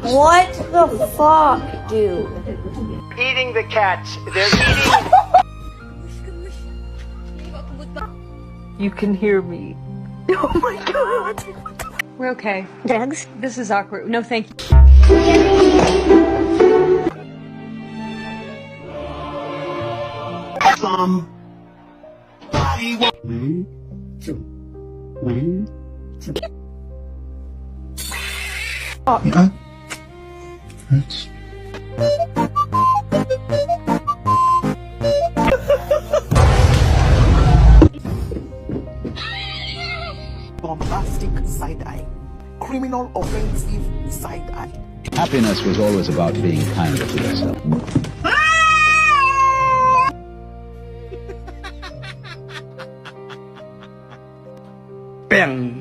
What the fuck, dude? Eating the cats. They're eating. You can hear me. Oh my god. We're okay. Drugs? This is awkward. No, thank you. Bombastic side-eye. Criminal offensive side-eye. Happiness was always about being kinder to yourself. Bang!